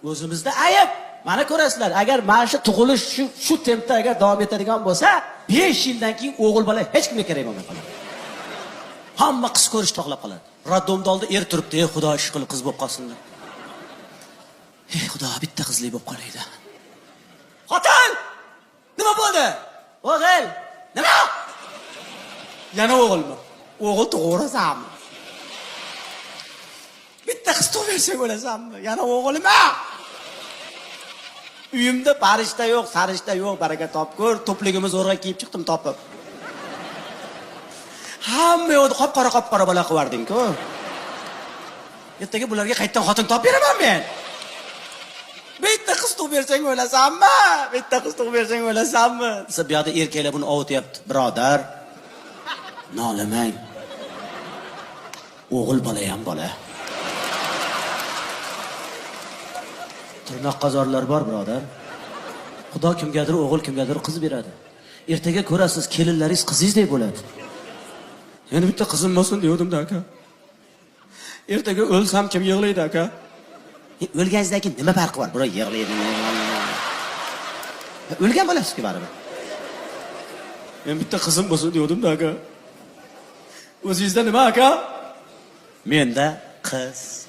O'zimizda ayb. Mana ko'rasizlar, agar mana shu tug'ilish shu tempda agar davom etadigan bo'lsa, 5 yildan keyin o'g'il bola hech kimga kerak bo'lmay qoladi. Hamma qiz ko'rish to'xtab qoladi. Raddomda oldi er turibdi, ey Xudo ish qilib qiz bo'lib qolsinlar. Ey Xudo, bitta qizlik bo'lib qolaydi. Xotin! Nima bo'ldi? O'g'il! Nima? Yana o'g'ilmi? O'g'il tug'irasanmi? Bitta qiz tug'bersang o'lasanmi? Yana o'g'ilmi? Uyimda farishta yo'q, sarishta yo'q, baraka topgur. To'pligimiz o'rga kiyib chiqdim topib. Hamma yo'qni qop-qora bola qilib yubording-ku. Ertaga bularga qaytadan xotin topib beraman men. Bitta qiz tug'bersang o'lasanmi? Bitta qiz tug'bersang o'lasanmi? Desa bu yerda erkaklar buni ovutyapti. Birodar, nolamang. O'g'il bola ham bola. Tirnoq qazorlar bor, birodar. Xudo kimgadir o'g'il, kimgadir qiz beradi. Ertaga ko'rasiz, kelinlaringiz qizingizdek bo'ladi. Yana bitta qizim bo'lsin degandim-da aka. Ertaga o'lsam kim yig'laydi aka? O'lganingizdan keyin nima farqi bor? Bura yig'laydi. O'lgan bo'lasiz-ku baribir. Men bitta qizim bo'lsin degandim-da aka. O'zingizda nima aka? Menda qiz.